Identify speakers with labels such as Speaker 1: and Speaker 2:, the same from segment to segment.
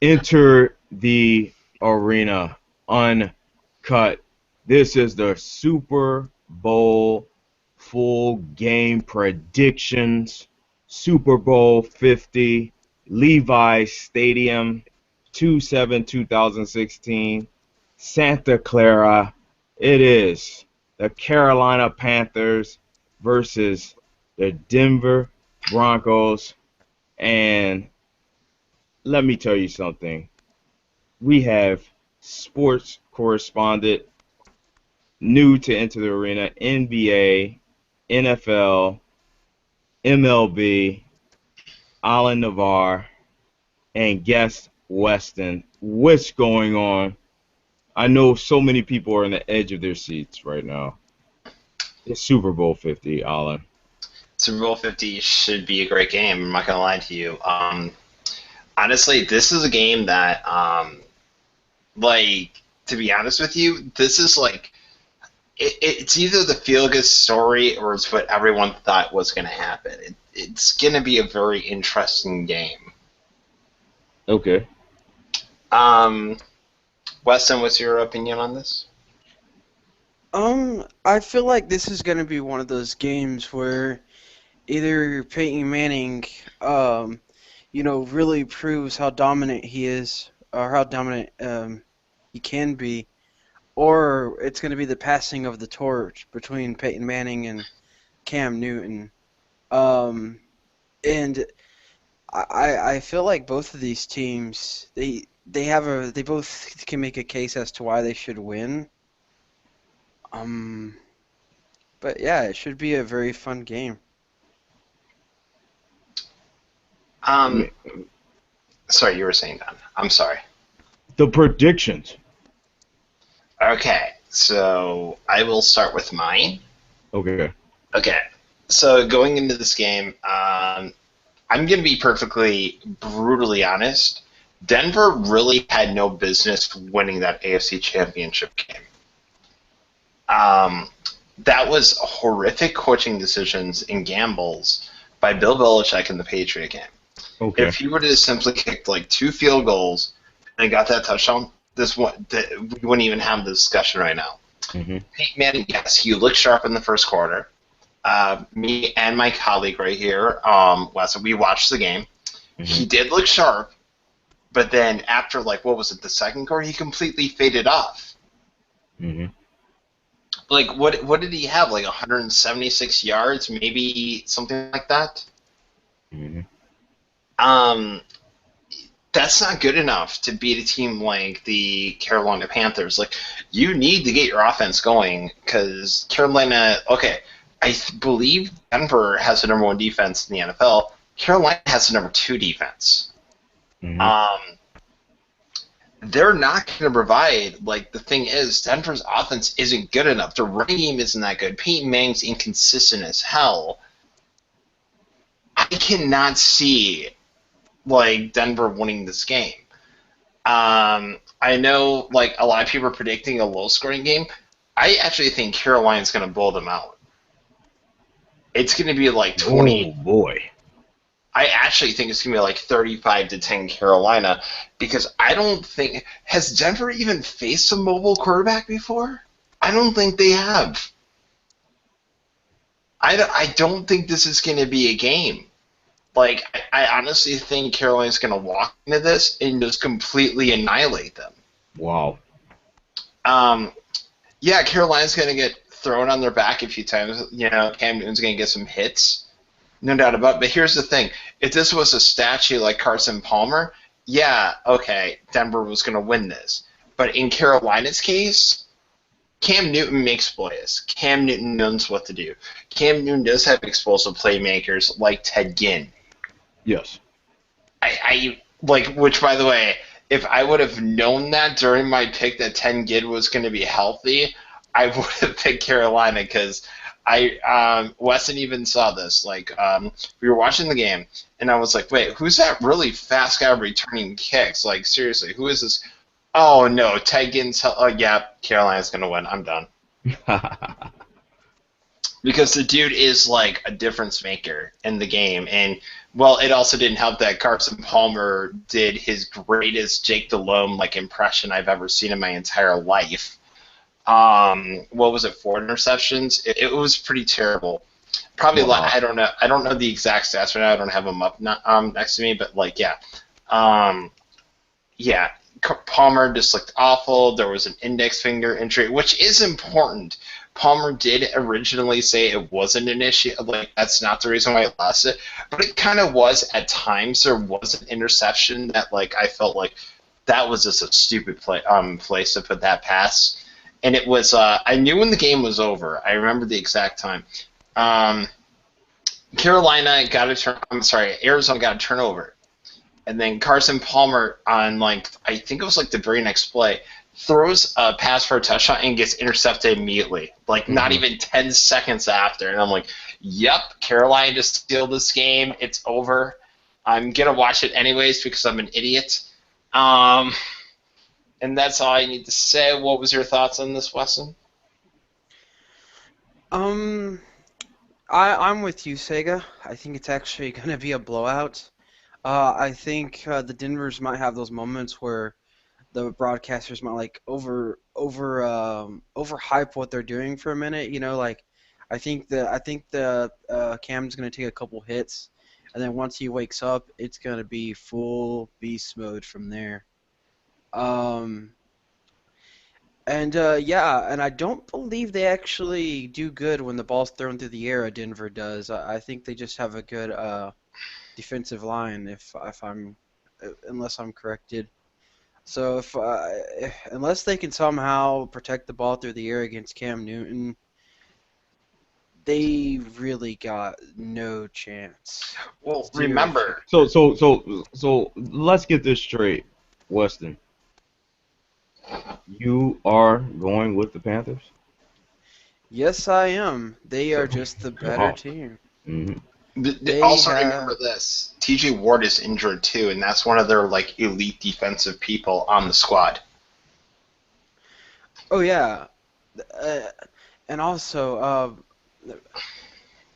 Speaker 1: Enter the arena uncut. This is the Super Bowl full game predictions. Super Bowl 50, Levi's Stadium, 2/7/2016, Santa Clara. It is the Carolina Panthers versus the Denver Broncos. And let me tell you something. We have sports correspondent new to Enter the Arena, NBA, NFL, MLB, Alan Navarre, and guest Weston. What's going on? I know so many people are on the edge of their seats right now. It's Super Bowl 50, Alan.
Speaker 2: Super Bowl 50 should be a great game. I'm not gonna lie to you. Honestly, this is a game that, like, to be honest with you, this is like it's either the feel-good story or it's what everyone thought was gonna happen. It's gonna be a very interesting game.
Speaker 1: Okay.
Speaker 2: Um, Weston, what's your opinion on this?
Speaker 3: I feel like this is gonna be one of those games where either Peyton Manning, really proves how dominant he is, or how dominant he can be, or it's gonna be the passing of the torch between Peyton Manning and Cam Newton. Um, and I feel like both of these teams they both can make a case as to why they should win. Um, but yeah, it should be a very fun game.
Speaker 2: Um, Sorry, you were saying that. I'm sorry.
Speaker 1: The predictions.
Speaker 2: Okay, so I will start with mine.
Speaker 1: Okay.
Speaker 2: Okay, so going into this game, I'm going to be perfectly brutally honest. Denver really had no business winning that AFC Championship game. Um, that was horrific coaching decisions and gambles by Bill Belichick in the Patriot game.
Speaker 1: Okay.
Speaker 2: If he would have simply kicked like 2 field goals and got that touchdown, we wouldn't even have the discussion right now.
Speaker 1: Mm-hmm.
Speaker 2: Peyton Manning, yes, he looked sharp in the first quarter. Me and my colleague right here, Wes, we watched the game.
Speaker 1: Mm-hmm.
Speaker 2: He did look sharp, but then after, like, what was it, the second quarter, he completely faded off.
Speaker 1: Mm-hmm.
Speaker 2: Like, what did he have, like 176 yards, maybe something like that?
Speaker 1: Mm-hmm.
Speaker 2: That's not good enough to beat a team like the Carolina Panthers. Like, you need to get your offense going because Carolina, okay, believe Denver has the #1 defense in the NFL. Carolina has the #2 defense.
Speaker 1: Mm-hmm.
Speaker 2: They're not going to provide, like, the thing is, Denver's offense isn't good enough. The running game isn't that good. Peyton Manning's inconsistent as hell. I cannot see, like, Denver winning this game. I know, like, a lot of people are predicting a low-scoring game. I actually think Carolina's going to blow them out. It's going to be like 20.
Speaker 1: Oh boy.
Speaker 2: I actually think it's going to be like 35-10 Carolina because I don't think has Denver even faced a mobile quarterback before? I don't think they have. I don't think this is going to be a game. Like, I honestly think Carolina's going to walk into this and just completely annihilate them.
Speaker 1: Wow.
Speaker 2: Yeah, Carolina's going to get thrown on their back a few times. You know, Cam Newton's going to get some hits. No doubt about it. But here's the thing. If this was a statue like Carson Palmer, yeah, okay, Denver was going to win this. But in Carolina's case, Cam Newton makes plays. Cam Newton knows what to do. Cam Newton does have explosive playmakers like Ted Ginn.
Speaker 1: Yes.
Speaker 2: I like, which, by the way, if I would have known that during my pick that Ted Ginn was going to be healthy, I would have picked Carolina because Weston even saw this. Like, we were watching the game, and I was like, wait, who's that really fast guy returning kicks? Like, seriously, who is this? Oh, no, Ted Ginn's, yeah, Carolina's going to win. I'm done. Because the dude is, like, a difference maker in the game, and Well, it also didn't help that Carson Palmer did his greatest Jake Delhomme like impression I've ever seen in my entire life. What was it? 4 interceptions. It was pretty terrible. Probably like
Speaker 1: Wow.
Speaker 2: I don't know. I don't know the exact stats right now. I don't have them up next to me, but like yeah, um, yeah. Palmer just looked awful. There was an index finger injury, which is important. Palmer did originally say it wasn't an issue. Like that's not the reason why it lost it, but it kind of was at times. There was an interception that like I felt like that was just a stupid place to put that pass, and it was. I knew when the game was over. I remember the exact time. Um, Carolina got a turn. I'm sorry, Arizona got a turnover, and then Carson Palmer on like I think it was like the very next play throws a pass for a touchdown and gets intercepted immediately, like not
Speaker 1: Hmm.
Speaker 2: even 10 seconds after. And I'm like, "Yep, Carolina just steal this game. It's over. I'm gonna watch it anyways because I'm an idiot." Um, and that's all I need to say. What was your thoughts on this, Wesson?
Speaker 3: Um, I'm with you, Sega. I think it's actually gonna be a blowout. I think the Denvers might have those moments where the broadcasters might like overhype what they're doing for a minute. You know, like I think the Cam's gonna take a couple hits, and then once he wakes up, it's gonna be full beast mode from there. Um, and yeah, and I don't believe they actually do good when the ball's thrown through the air. Denver does. I think they just have a good defensive line. If I'm unless I'm corrected. So unless they can somehow protect the ball through the air against Cam Newton, they really got no chance.
Speaker 2: Well,
Speaker 3: Zero chance.
Speaker 2: remember,
Speaker 1: So let's get this straight, Weston. You are going with the Panthers?
Speaker 3: Yes, I am. They are
Speaker 1: So,
Speaker 3: just the better
Speaker 1: oh,
Speaker 3: team.
Speaker 1: hmm
Speaker 3: They
Speaker 2: also remember
Speaker 3: have.
Speaker 2: this: T.J. Ward is injured too, and that's one of their like elite defensive people on the squad.
Speaker 3: Oh yeah, uh, and also,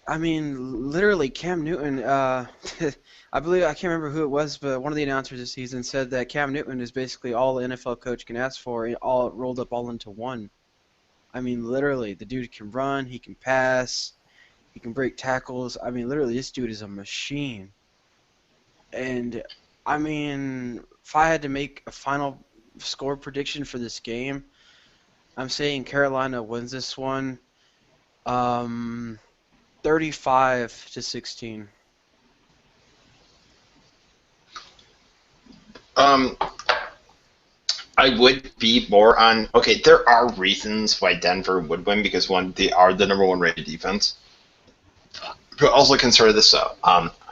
Speaker 3: I mean, literally, Cam Newton. I believe I can't remember who it was, but one of the announcers this season said that Cam Newton is basically all the NFL coach can ask for, all rolled up all into one. I mean, literally, the dude can run, he can pass, he can break tackles. I mean, literally, this dude is a machine. And I mean, if I had to make a final score prediction for this game, I'm saying Carolina wins this one, um, 35-16.
Speaker 2: Um, I would be more on. Okay, there are reasons why Denver would win because one, they are the number one rated defense. But also consider this though.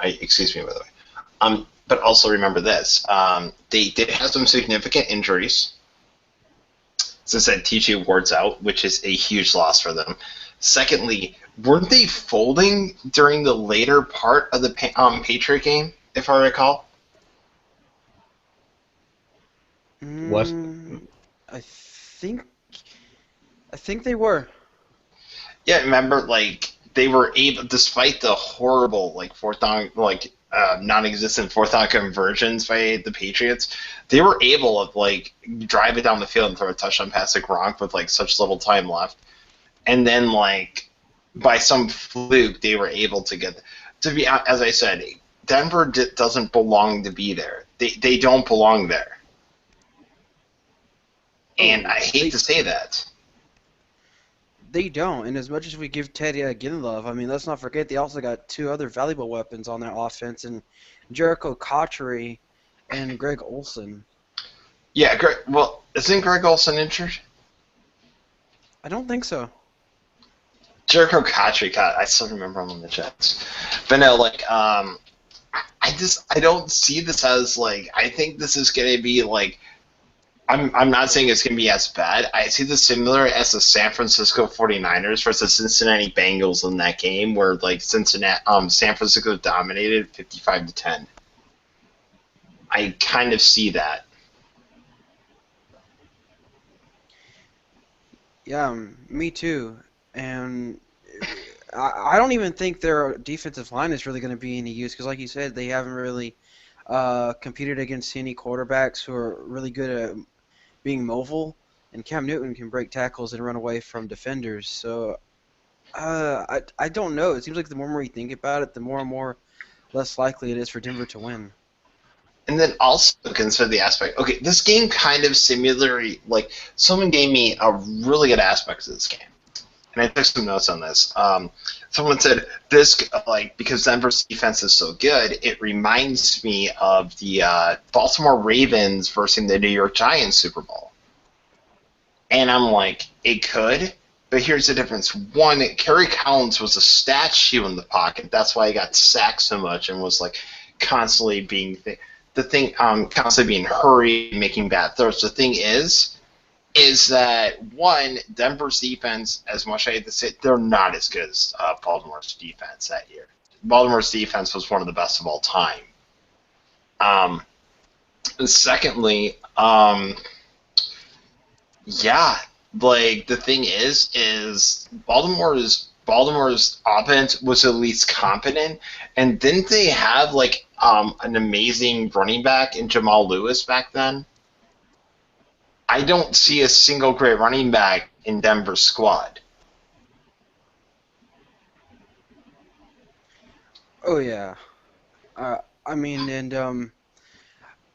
Speaker 2: Excuse me by the way. But also remember this. They did have some significant injuries. Since that TJ Ward's out, which is a huge loss for them. Secondly, weren't they folding during the later part of the Patriot game, if I recall?
Speaker 1: Weston.
Speaker 3: Mm, I think I think they were.
Speaker 2: Yeah, remember, like they were able, despite the horrible like fourth down, like non-existent fourth down conversions by the Patriots, they were able to like drive it down the field and throw a touchdown pass to Gronk with like such little time left, and then like by some fluke they were able to get. To be as I said, Denver doesn't belong to be there. They don't belong there, and
Speaker 3: Oh,
Speaker 2: I hate to say that.
Speaker 3: they don't. And as much as we give Teddy again love, I mean, let's not forget they also got two other valuable weapons on their offense, and Jericho Cotchery and Greg Olson.
Speaker 2: Yeah, well, isn't Greg Olson injured?
Speaker 3: I don't think so.
Speaker 2: Jericho Cotchery, God, I still remember him on the Jets. But no, like, I don't see this as like, I think this is gonna be like, I'm not saying it's gonna be as bad. I see this similar as the San Francisco 49ers versus Cincinnati Bengals in that game, where like San Francisco dominated 55-10. I kind of see that.
Speaker 3: Yeah, me too. And I don't even think their defensive line is really going to be any use because, like you said, they haven't really competed against any quarterbacks who are really good at being mobile. And Cam Newton can break tackles and run away from defenders. So I don't know. It seems like the more and more you think about it, the more and more less likely it is for Denver to win.
Speaker 2: And then also consider the aspect. Okay, this game kind of similarly, like someone gave me a really good aspect of this game, and I took some notes on this. Someone said this, like, because Denver's defense is so good, it reminds me of the Baltimore Ravens versus the New York Giants Super Bowl. And I'm like, it could, but here's the difference. One, Kerry Collins was a statue in the pocket. That's why he got sacked so much and was like constantly being constantly being hurried, making bad throws. The thing is that one, Denver's defense, as much as I hate to say it, they're not as good as Baltimore's defense that year. Baltimore's defense was one of the best of all time. And secondly, yeah, like the thing is Baltimore's offense was at least competent, and didn't they have like an amazing running back in Jamal Lewis back then? I don't see a single great running back in Denver's squad.
Speaker 3: Oh yeah. I mean, and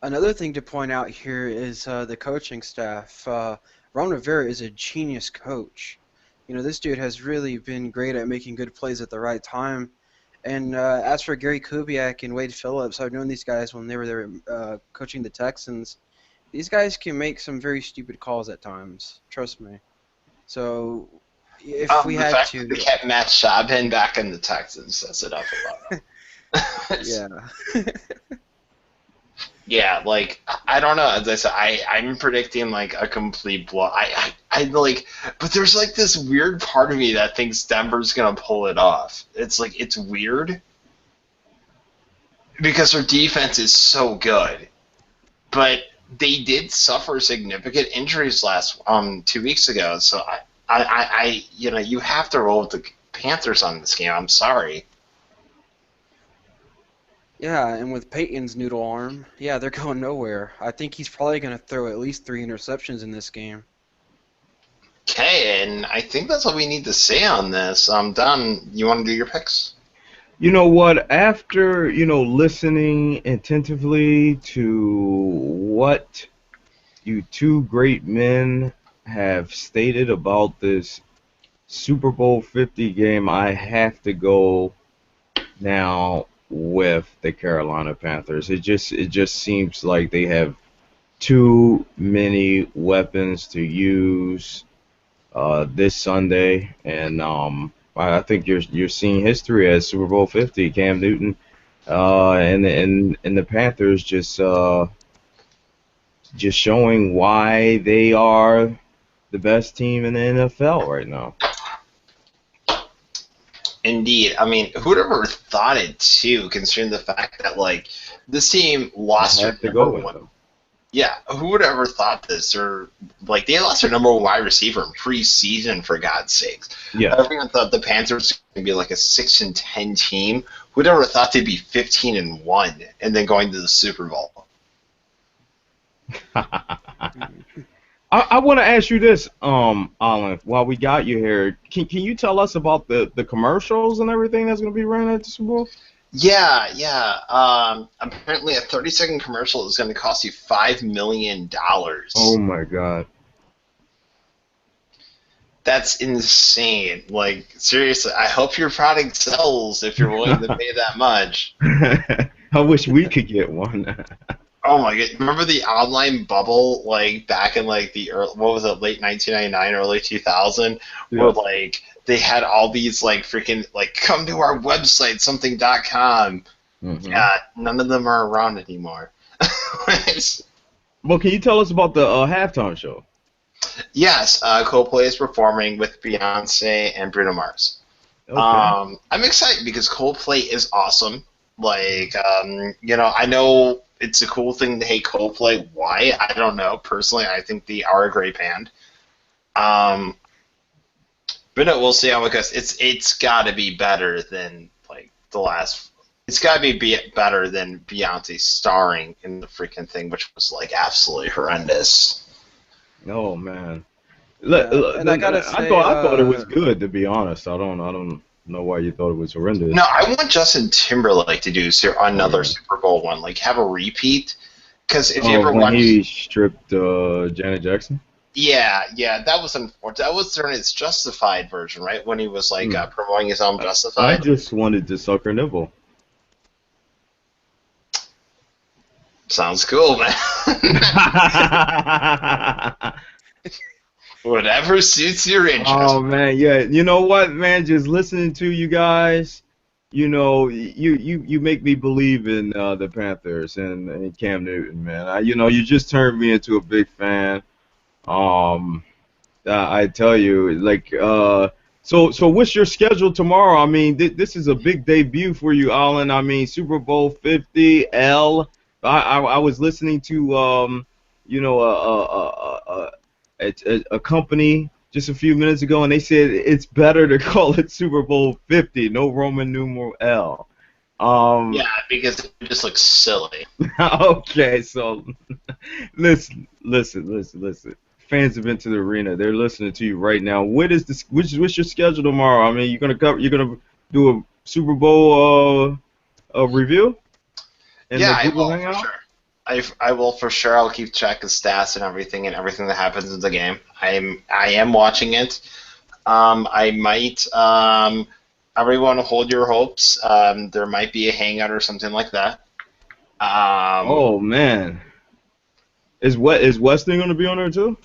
Speaker 3: another thing to point out here is the coaching staff. Ron Rivera is a genius coach. You know, this dude has really been great at making good plays at the right time. And as for Gary Kubiak and Wade Phillips, I've known these guys when they were there coaching the Texans. These guys can make some very stupid calls at times. Trust me. So if we
Speaker 2: The
Speaker 3: had
Speaker 2: fact
Speaker 3: to,
Speaker 2: that they kept Matt Schaub back in the Texans sets it up a lot.
Speaker 3: yeah.
Speaker 2: Yeah, like I don't know. As I said, I'm predicting like a complete blow. I like, but there's like this weird part of me that thinks Denver's gonna pull it off. It's like it's weird because their defense is so good, but they did suffer significant injuries last 2 weeks ago. So I you know you have to roll with the Panthers on this game. I'm sorry.
Speaker 3: Yeah, and with Peyton's noodle arm, yeah, they're going nowhere. I think he's probably going to throw at least 3 interceptions in this game.
Speaker 2: Okay, and I think that's what we need to say on this. Don, you want to do your picks?
Speaker 1: You know what? After, listening attentively to what you two great men have stated about this Super Bowl 50 game, I have to go now with the Carolina Panthers. It just seems like they have too many weapons to use this Sunday, and I think you're seeing history as Super Bowl 50. Cam Newton and the Panthers just showing why they are the best team in the NFL right now.
Speaker 2: Indeed. I mean, who'd ever thought it too, considering the fact that like this team lost
Speaker 1: I
Speaker 2: their
Speaker 1: have to
Speaker 2: number
Speaker 1: go with
Speaker 2: one.
Speaker 1: them.
Speaker 2: Yeah, who would ever thought this? Or like they lost their number one wide receiver in preseason, for God's sakes.
Speaker 1: Yeah.
Speaker 2: Everyone thought the Panthers were going to be like a 6-10 team. Who'd ever thought they'd be 15-1 and then going to the Super Bowl?
Speaker 1: I want to ask you this, Alan, while we got you here. Can you tell us about the commercials and everything that's going to be running at the Super Bowl?
Speaker 2: Yeah. Apparently, a 30-second commercial is going to cost you $5 million.
Speaker 1: Oh, my God.
Speaker 2: That's insane. Like, seriously, I hope your product sells if you're willing to pay that much.
Speaker 1: I wish we could get one.
Speaker 2: Oh my god! Remember the online bubble, like back in like the early, what was it, late 1999, early 2000, where
Speaker 1: Yes.
Speaker 2: like they had all these like freaking like come to our website something.com.
Speaker 1: Mhm.
Speaker 2: Yeah, none of them are around anymore.
Speaker 1: Well, can you tell us about the halftime show?
Speaker 2: Yes, Coldplay is performing with Beyonce and Bruno Mars.
Speaker 1: Okay.
Speaker 2: I'm excited because Coldplay is awesome. Like, I know it's a cool thing to hate Coldplay. Why? I don't know. Personally, I think they are a great band. But no, we'll see how it goes. It's got to be better than like the last. It's got to be better than Beyonce starring in the freaking thing, which was like absolutely horrendous.
Speaker 1: Oh man.
Speaker 3: Yeah, and I gotta say,
Speaker 1: I thought it was good, to be honest. I don't know why you thought it was
Speaker 2: No,
Speaker 1: horrendous.
Speaker 2: I want Justin Timberlake to do another
Speaker 1: Oh,
Speaker 2: Super Bowl one, like have a repeat. Because if you
Speaker 1: oh,
Speaker 2: ever
Speaker 1: when
Speaker 2: watch,
Speaker 1: he stripped Janet Jackson.
Speaker 2: yeah, that was unfortunate. That was during its Justified version, right? When he was like
Speaker 1: Hmm.
Speaker 2: promoting his album
Speaker 1: I
Speaker 2: Justified.
Speaker 1: just wanted to suck her nipple.
Speaker 2: Sounds cool, man. Whatever suits your
Speaker 1: Oh
Speaker 2: interest.
Speaker 1: man, yeah. You know what, man? Just listening to you guys, you make me believe in the Panthers and Cam Newton, man. You just turned me into a big fan. Um, I tell you, like, so what's your schedule tomorrow? I mean, this is a big debut for you, Alan. I mean, Super Bowl 50, L. I was listening to you know, a company just a few minutes ago, and they said it's better to call it Super Bowl 50, no Roman numeral L. Um,
Speaker 2: Yeah, because it just looks silly.
Speaker 1: okay, so listen. Fans have been to the arena. They're listening to you right now. What's your schedule tomorrow? I mean, you're gonna do a Super Bowl review in
Speaker 2: Yeah,
Speaker 1: the
Speaker 2: I
Speaker 1: Google
Speaker 2: will for
Speaker 1: Hangout?
Speaker 2: sure. I will for sure. I'll keep track of stats and everything that happens in the game. I am watching it. I might. Everyone hold your hopes. There might be a hangout or something like that. Um,
Speaker 1: Oh man, is Weston gonna be on there too?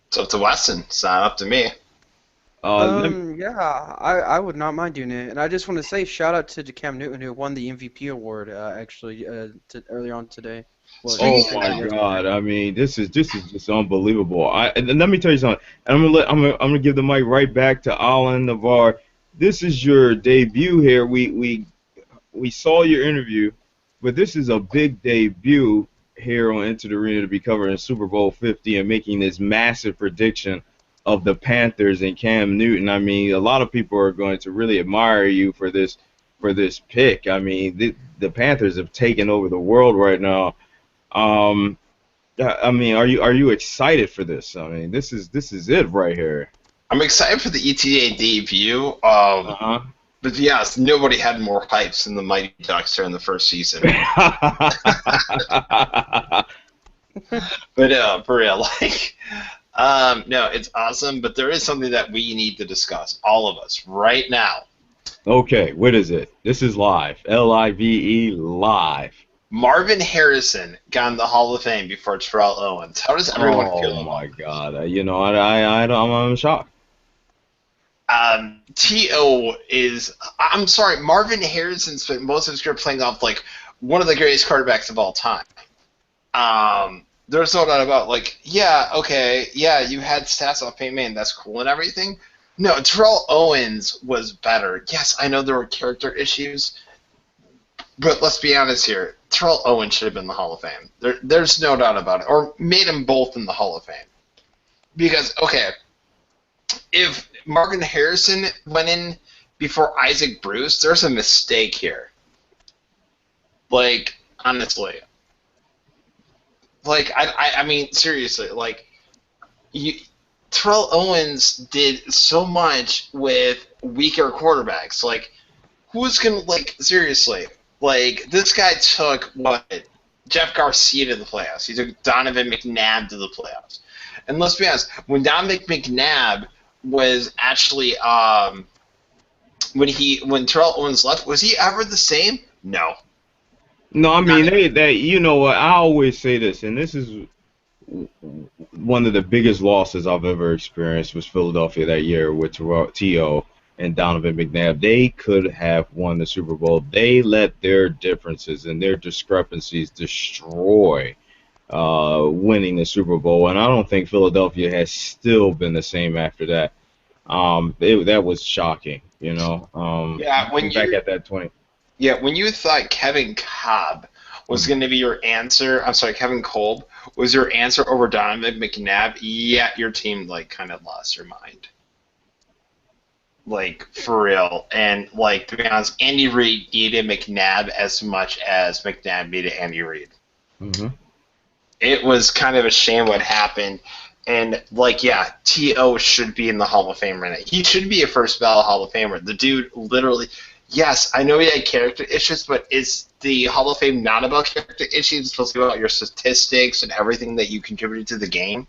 Speaker 2: it's up to Weston. It's not up to me.
Speaker 1: Let me,
Speaker 3: Yeah, I would not mind doing it. And I just want to say shout out to Cam Newton who won the MVP award actually earlier on today. Well,
Speaker 1: oh
Speaker 2: Speaking of
Speaker 1: my
Speaker 3: actually
Speaker 2: that,
Speaker 3: yesterday.
Speaker 1: God! I mean, this is just unbelievable. And let me tell you something. And I'm gonna give the mic right back to Alan Navar. This is your debut here. We saw your interview, but this is a big debut here on Into the Arena to be covering Super Bowl 50 and making this massive prediction of the Panthers and Cam Newton. I mean, a lot of people are going to really admire you for this pick. I mean, the Panthers have taken over the world right now. Um, I mean, are you excited for this? I mean, this is it right here.
Speaker 2: I'm excited for the ETA debut.
Speaker 1: Uh-huh.
Speaker 2: But to be honest, nobody had more hypes than the Mighty Ducks during the first season. But for real, like, no, it's awesome. But there is something that we need to discuss, all of us, right now.
Speaker 1: Okay, what is it? This is live. Live live.
Speaker 2: Marvin Harrison got in the Hall of Fame before Terrell Owens. How does everyone
Speaker 1: Oh
Speaker 2: feel
Speaker 1: my
Speaker 2: about
Speaker 1: God! I'm shocked.
Speaker 2: T.O. is, I'm sorry, Marvin Harrison spent most of his career playing off like one of the greatest quarterbacks of all time. There's no doubt about like, yeah, okay, yeah, you had stats off Peyton Manning, that's cool and everything. No, Terrell Owens was better. Yes, I know there were character issues, but let's be honest here. Terrell Owens should have been in the Hall of Fame. There's no doubt about it. Or made them both in the Hall of Fame. Because, okay, if Marvin Harrison went in before Isaac Bruce, there's a mistake here. Like, honestly. Like, I mean, seriously, like, you, Terrell Owens did so much with weaker quarterbacks. Like, who's gonna, like, seriously, like, this guy took, what, Jeff Garcia to the playoffs. He took Donovan McNabb to the playoffs. And let's be honest, when Donovan McNabb was actually, when Terrell Owens left, was he ever the same? No.
Speaker 1: No, I
Speaker 2: Not
Speaker 1: mean they you know what? I always say this, and this is one of the biggest losses I've ever experienced was Philadelphia that year with T.O. and Donovan McNabb. They could have won the Super Bowl. They let their differences and their discrepancies destroy winning the Super Bowl, and I don't think Philadelphia has still been the same after that. That was shocking, you know.
Speaker 2: yeah,
Speaker 1: Looking back at that 20.
Speaker 2: when you thought Kevin Cobb was
Speaker 1: Hmm.
Speaker 2: going to be your answer, I'm sorry, Kevin Kolb was your answer over Donovan McNabb, yeah, your team like kind of lost your mind. like for real. And like to be honest, Andy Reid needed McNabb as much as McNabb needed Andy Reid.
Speaker 1: Hmm.
Speaker 2: It was kind of a shame what happened. And like, yeah, T.O. should be in the Hall of Fame right now. He should be a first ballot Hall of Famer. The dude literally, yes, I know he had character issues, but is the Hall of Fame not about character issues? It's supposed to be about your statistics and everything that you contributed to the game.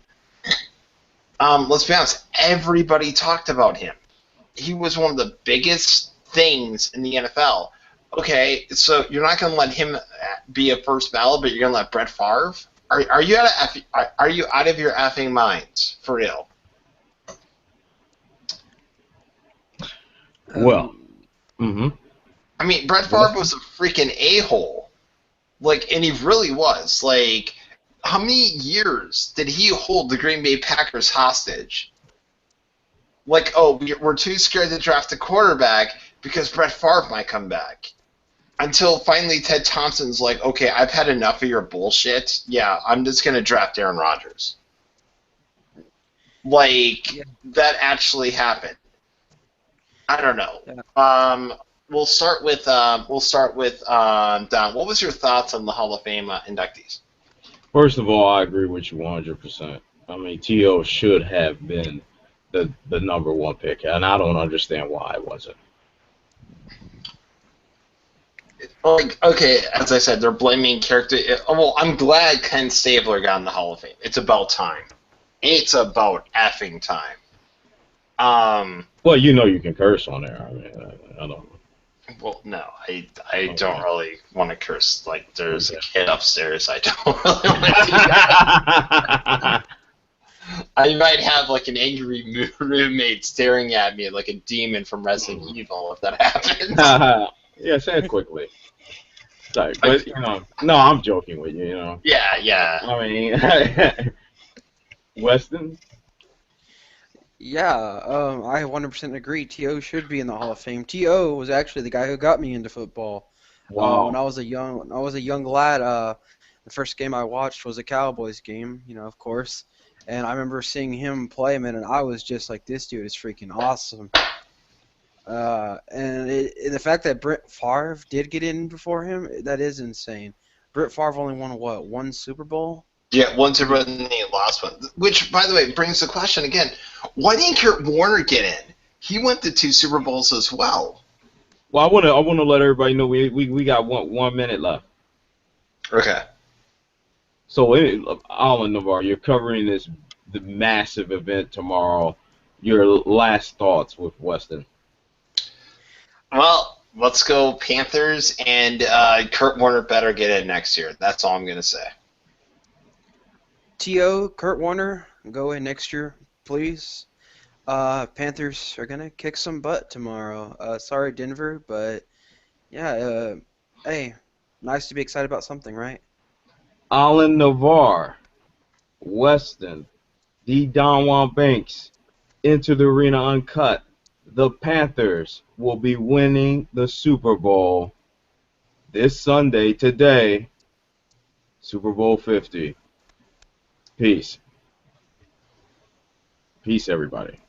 Speaker 2: Let's be honest, everybody talked about him. He was one of the biggest things in the NFL. Okay, so you're not going to let him be a first ballot, but you're going to let Brett Favre? Are you out of your effing minds for real?
Speaker 1: Well, hmm
Speaker 2: I mean, Brett Favre was a freaking a-hole, like, and he really was. Like, how many years did he hold the Green Bay Packers hostage? Like, oh, we're too scared to draft a quarterback because Brett Favre might come back. Until finally Ted Thompson's like, okay, I've had enough of your bullshit. Yeah, I'm just going to draft Aaron Rodgers. Like,
Speaker 3: Yeah.
Speaker 2: that actually happened. I don't know.
Speaker 3: Yeah.
Speaker 2: We'll start with Don. What was your thoughts on the Hall of Fame inductees?
Speaker 1: first of all, I agree with you 100%. I mean, T.O. should have been the number one pick, and I don't understand why it wasn't.
Speaker 2: Like, okay, as I said, they're blaming character. Well, I'm glad Ken Stabler got in the Hall of Fame. It's about time. It's about effing time.
Speaker 1: Well, you know you can curse on there. I mean, I don't.
Speaker 2: Well, no, I
Speaker 1: Okay.
Speaker 2: don't really want to curse. Like, there's a
Speaker 1: Okay.
Speaker 2: kid upstairs. I don't really want to do that. I might have like an angry roommate staring at me like a demon from Resident Evil if that happens.
Speaker 1: Yeah, say it quickly. Sorry, but no, I'm joking with you.
Speaker 2: Yeah, yeah.
Speaker 1: I mean, Weston.
Speaker 3: Yeah, I 100% agree. T.O. should be in the Hall of Fame. T.O. was actually the guy who got me into football. When
Speaker 1: Wow.
Speaker 3: I was a young lad, the first game I watched was a Cowboys game, of course. And I remember seeing him play, man, and I was just like, this dude is freaking awesome. And the fact that Brett Favre did get in before him, that is insane. Brett Favre only won, what, one Super Bowl?
Speaker 2: Yeah, once it run the last one. Which, by the way, brings the question again. Why didn't Kurt Warner get in? He went to 2 Super Bowls as well.
Speaker 1: Well, I wanna let everybody know we got 1 minute left.
Speaker 2: Okay.
Speaker 1: So, Alan Navarre, you're covering the massive event tomorrow. Your last thoughts with Weston.
Speaker 2: Well, let's go Panthers, and Kurt Warner better get in next year. That's all I'm going to say.
Speaker 3: T.O., Kurt Warner, go in next year, please. Panthers are gonna kick some butt tomorrow. Sorry, Denver, but yeah. Hey, nice to be excited about something, right?
Speaker 1: Alan Navarre, Weston, D. Don Juan Banks, Into the Arena Uncut. The Panthers will be winning the Super Bowl this Sunday, today, Super Bowl 50. Peace. Peace, everybody.